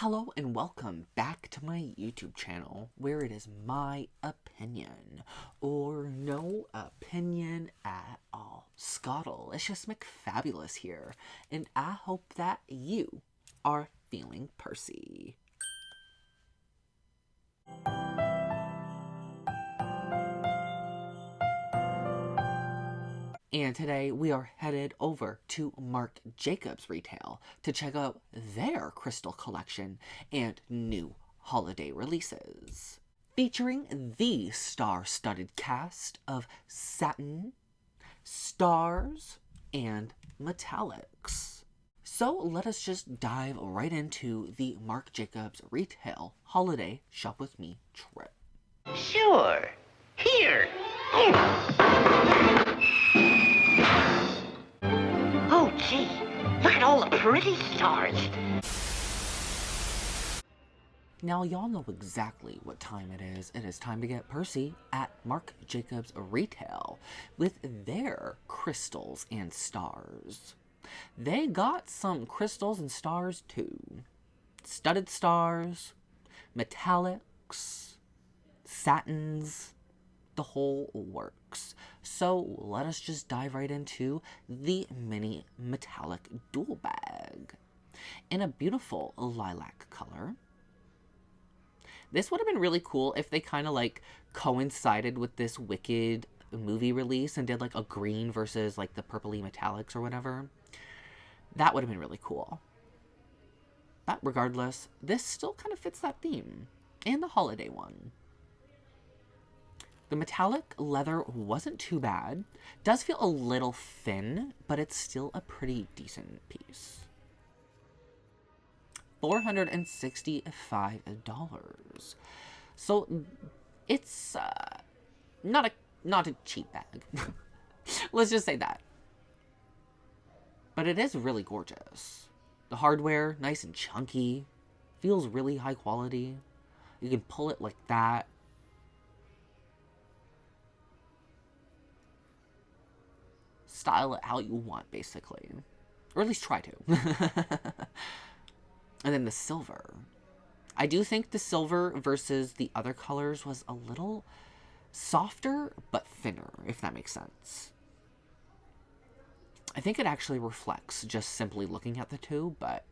Hello and welcome back to my YouTube channel, where it is my opinion, or no opinion at all. Scottalicious McFabulous here, and I hope that you are feeling Percy. And today we are headed over to Marc Jacobs retail to check out their crystal collection and new holiday releases. Featuring the star-studded cast of satin, stars, and metallics. So let us just dive right into the Marc Jacobs retail holiday shop with me trip. Sure. Here. Oh, gee. Look at all the pretty stars. Now, y'all know exactly what time it is. It is time to get Percy at Marc Jacobs retail with their crystals and stars. They got some crystals and stars too. Studded stars, metallics, satins, the whole works. So let us just dive right into the mini metallic duel bag in a beautiful lilac color. This would have been really cool if they kind of like coincided with this Wicked movie release and did like a green versus like the purpley metallics or whatever. That would have been really cool. But regardless, this still kind of fits that theme and the holiday one. The metallic leather wasn't too bad. Does feel a little thin, but it's still a pretty decent piece. $465. So it's not a cheap bag. Let's just say that. But it is really gorgeous. The hardware, nice and chunky, feels really high quality. You can pull it like that. Style it how you want, basically. Or at least try to. And then the silver. I do think the silver versus the other colors was a little softer, but thinner, if that makes sense. I think it actually reflects just simply looking at the two, but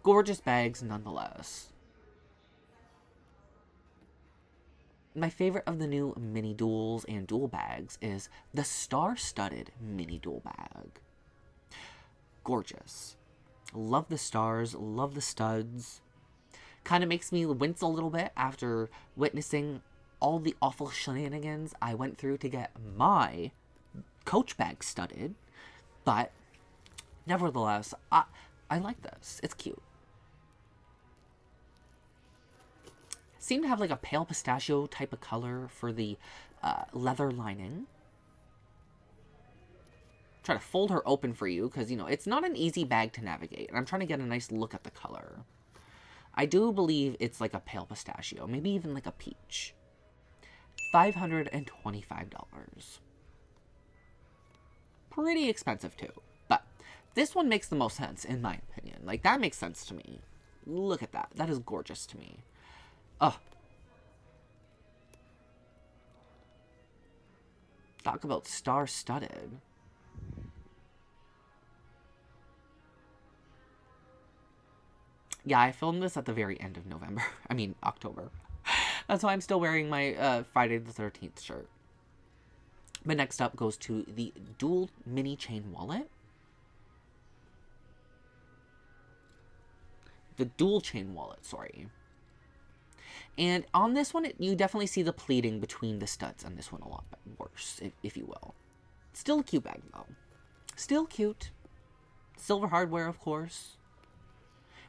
gorgeous bags nonetheless. My favorite of the new mini duels and duel bags is the star-studded mini duel bag. Gorgeous. Love the stars, love the studs. Kind of makes me wince a little bit after witnessing all the awful shenanigans I went through to get my Coach bag studded. But nevertheless, I like this. It's cute. Seem to have like a pale pistachio type of color for the leather lining. Try to fold her open for you because, you know, it's not an easy bag to navigate. And I'm trying to get a nice look at the color. I do believe it's like a pale pistachio, maybe even like a peach. $525. Pretty expensive too. But this one makes the most sense in my opinion. Like, that makes sense to me. Look at that. That is gorgeous to me. Oh. Talk about star-studded. Yeah, I filmed this at the very end of November. I mean, October. That's why I'm still wearing my Friday the 13th shirt. But next up goes to the dual mini chain wallet. The dual chain wallet, sorry. And on this one, you definitely see the pleating between the studs on this one a lot worse, if you will. Still a cute bag, though. Still cute. Silver hardware, of course.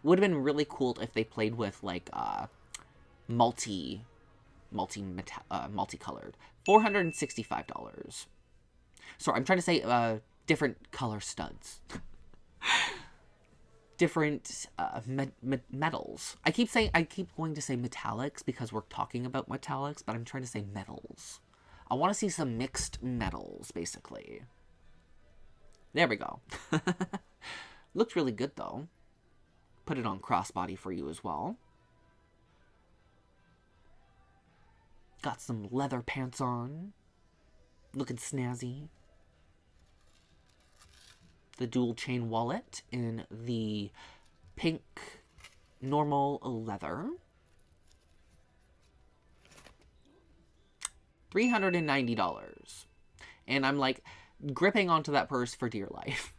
Would have been really cool if they played with, like, multicolored. $465. Sorry, I'm trying to say, different color studs. Different metals. I keep going to say metallics because we're talking about metallics, but I'm trying to say metals. I want to see some mixed metals, basically. There we go. Looked really good, though. put it on crossbody for you as well. Got some leather pants on. Looking snazzy. The dual chain wallet in the pink normal leather. $390. And I'm like gripping onto that purse for dear life.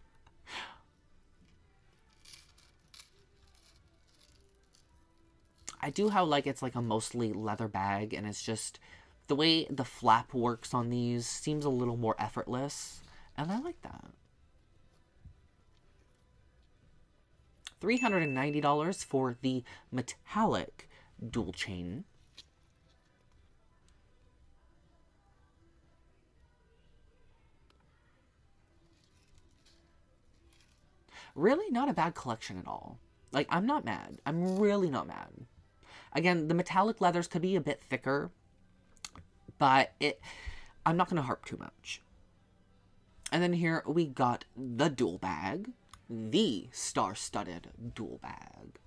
I do how like it's like a mostly leather bag, and it's just the way the flap works on these seems a little more effortless, and I like that. $390 for the metallic dual chain. Really not a bad collection at all. Like, I'm not mad. I'm really not mad. Again, the metallic leathers could be a bit thicker, but I'm not going to harp too much. And then here we got the Duel Bag, the star-studded Duel Bag.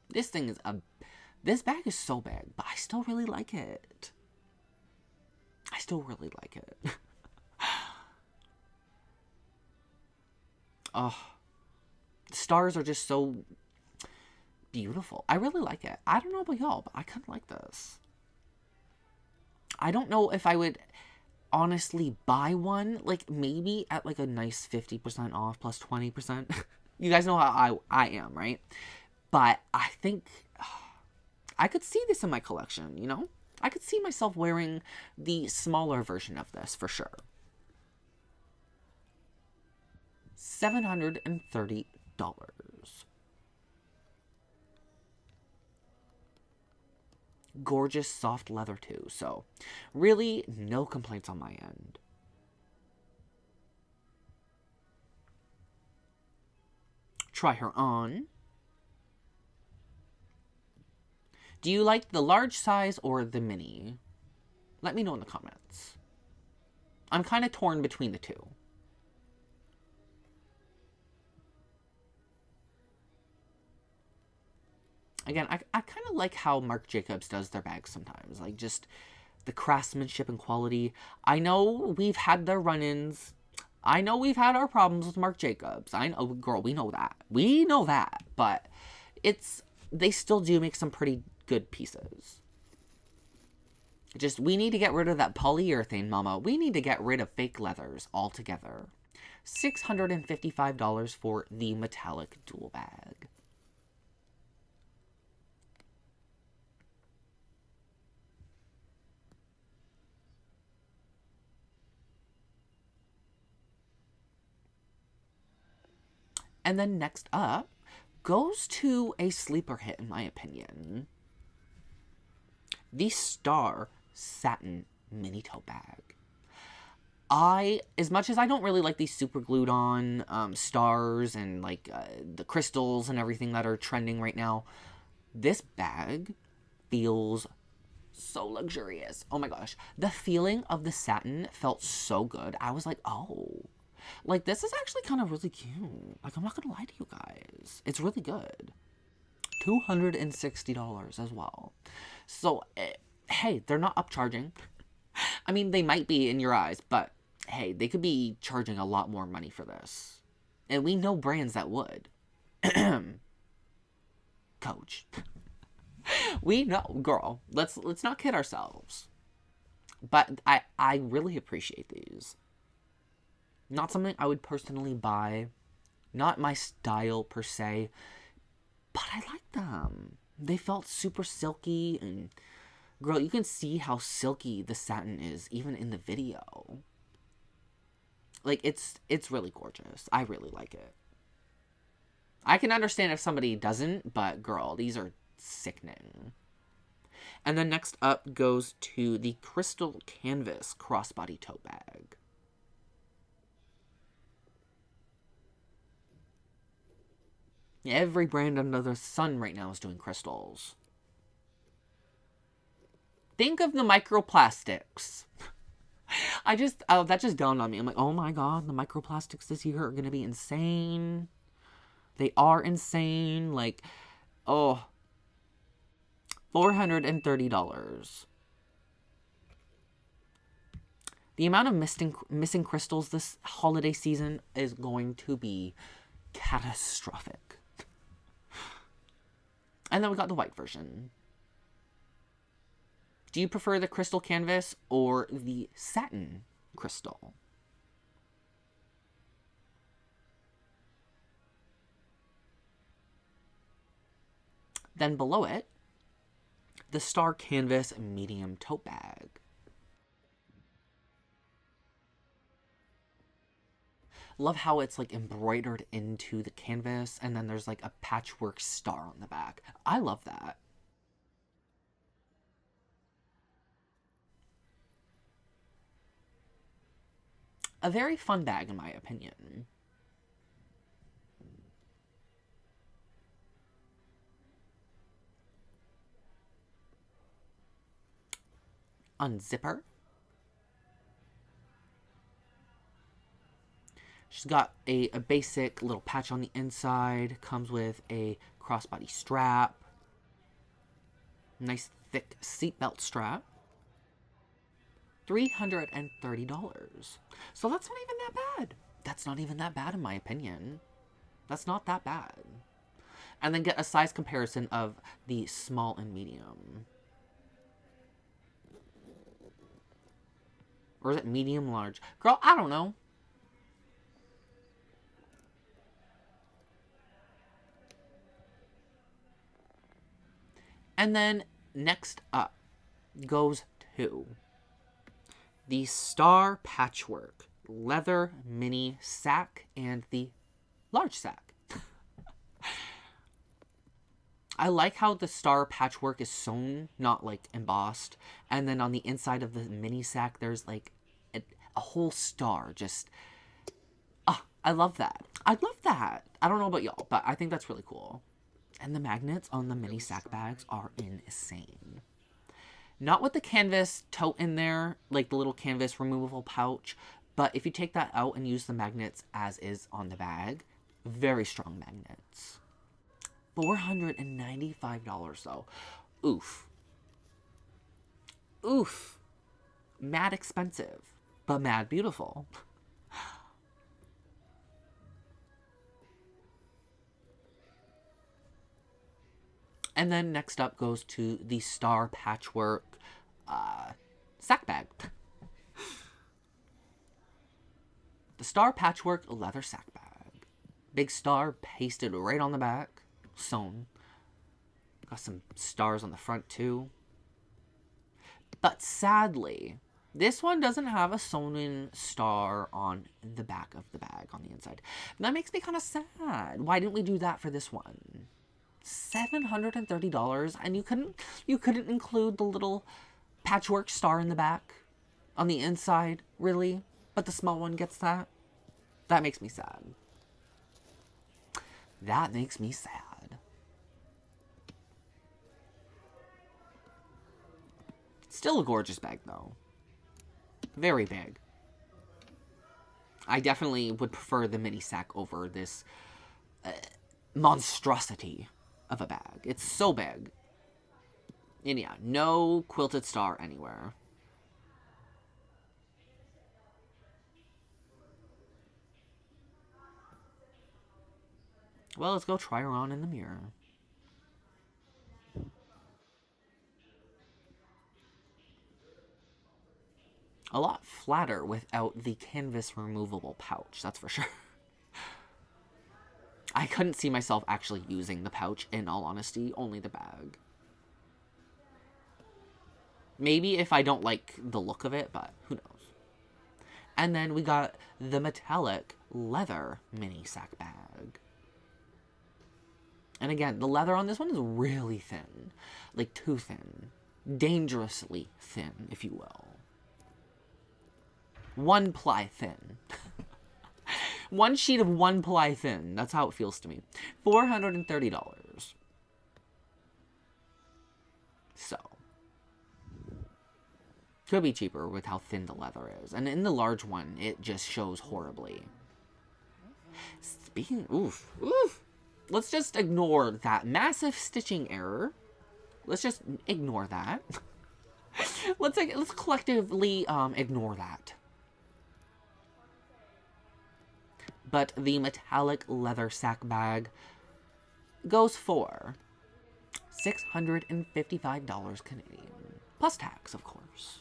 This bag is so big, but I still really like it. I still really like it. Oh, the stars are just so beautiful. I really like it. I don't know about y'all, but I kind of like this. I don't know if I would honestly buy one, like maybe at like a nice 50% off plus 20%. You guys know how I am, right? But I think I could see this in my collection, you know? I could see myself wearing the smaller version of this for sure. $730. Gorgeous soft leather too, so really no complaints on my end. Try her on. Do you like the large size or the mini? Let me know in the comments. I'm kind of torn between the two. Again, I kind of like how Marc Jacobs does their bags sometimes. Like, just the craftsmanship and quality. I know we've had their run-ins. I know we've had our problems with Marc Jacobs. I know, girl, we know that. We know that. But they still do make some pretty good pieces. Just, we need to get rid of that polyurethane, mama. We need to get rid of fake leathers altogether. $655 for the metallic Duel Bag. And then next up goes to a sleeper hit, in my opinion. The Star Satin Mini Toe Bag. As much as I don't really like these super glued on stars and like the crystals and everything that are trending right now, this bag feels so luxurious. Oh my gosh. The feeling of the satin felt so good. I was like, oh. Like, this is actually kind of really cute. Like, I'm not gonna lie to you guys. It's really good. $260 as well. So, hey, they're not upcharging. I mean, they might be in your eyes, but hey, they could be charging a lot more money for this. And we know brands that would. Coach. We know, girl. Let's not kid ourselves. But I really appreciate these. Not something I would personally buy. Not my style per se. But I like them. They felt super silky. And girl, you can see how silky the satin is even in the video. Like, it's really gorgeous. I really like it. I can understand if somebody doesn't, but girl, these are sickening. And then next up goes to the Crystal Canvas Crossbody Tote Bag. Every brand under the sun right now is doing crystals. Think of the microplastics. that just dawned on me. I'm like, oh my god, the microplastics this year are going to be insane. They are insane. Like, oh, $430. The amount of missing crystals this holiday season is going to be catastrophic. And then we got the white version. Do you prefer the crystal canvas or the satin crystal? Then below it, the Star Canvas Medium Tote Bag. Love how it's like embroidered into the canvas, and then there's like a patchwork star on the back. I love that. A very fun bag in my opinion. Unzipper. She's got a basic little patch on the inside. Comes with a crossbody strap. Nice thick seatbelt strap. $330. So that's not even that bad. That's not even that bad in my opinion. That's not that bad. And then get a size comparison of the small and medium. Or is it medium large? Girl, I don't know. And then next up goes to the Star Patchwork Leather Mini Sack and the large sack. I like how the Star Patchwork is sewn, not like embossed. And then on the inside of the mini sack, there's like a whole star. Just, I love that. I love that. I don't know about y'all, but I think that's really cool. And the magnets on the mini sack bags are insane. Not with the canvas tote in there, like the little canvas removable pouch, but if you take that out and use the magnets as is on the bag, very strong magnets. $495 though. Oof. Oof. Mad expensive, but mad beautiful. And then next up goes to the Star Patchwork sack bag. The Star Patchwork leather sack bag. Big star pasted right on the back. Sewn. Got some stars on the front too. But sadly, this one doesn't have a sewn-in star on the back of the bag on the inside. And that makes me kind of sad. Why didn't we do that for this one? $730, and you couldn't include the little patchwork star in the back on the inside, really? But the small one gets that? That makes me sad. That makes me sad. Still a gorgeous bag, though. Very big. I definitely would prefer the mini sack over this monstrosity of a bag. It's so big. And yeah, no quilted star anywhere. Well, let's go try her on in the mirror. A lot flatter without the canvas removable pouch, that's for sure. I couldn't see myself actually using the pouch, in all honesty, only the bag. Maybe if I don't like the look of it, but who knows. And then we got the metallic leather mini sack bag. And again, the leather on this one is really thin. Like, too thin. Dangerously thin, if you will. 1 ply thin. 1 sheet of 1 ply thin. That's how it feels to me. $430. So. Could be cheaper with how thin the leather is. And in the large one, it just shows horribly. Speaking... Oof. let's just ignore that massive stitching error. Let's just ignore that. let's collectively ignore that. But the metallic leather sack bag goes for $655 Canadian, plus tax, of course.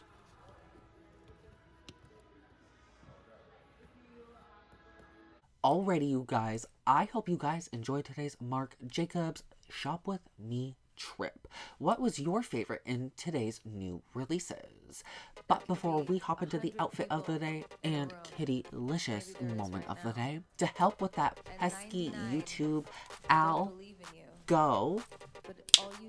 Alrighty, you guys, I hope you guys enjoyed today's Marc Jacobs Shop With Me trip. What was your favorite in today's new releases? But before we hop into the outfit of the day and kitty-licious moment of the day, to help with that pesky YouTube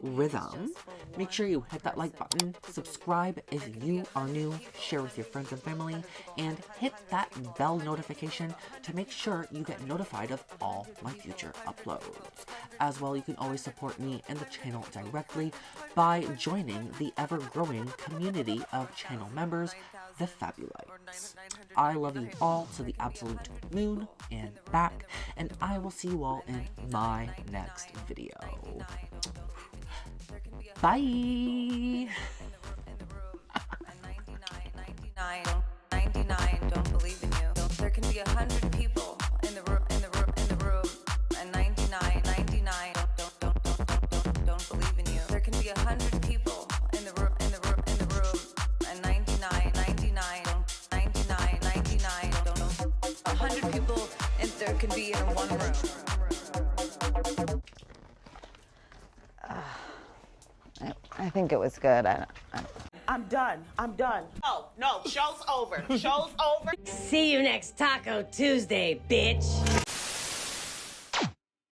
rhythm, make sure you hit that like button, subscribe if you are new, share with your friends and family, and hit that bell notification to make sure you get notified of all my future uploads. As well, you can always support me and the channel directly by joining the ever-growing community of channel members, the Fabulites. I love you all to the absolute moon and back, and I will see you all in my next video. Bye! 99 don't believe in you. There can be 100 people in the room, and 99 don't believe in you. There can be 100 people in the room, and 99 don't. 100 people, and there can be in one room. I think it was good. I'm done. No, show's over. Show's over. See you next Taco Tuesday, bitch.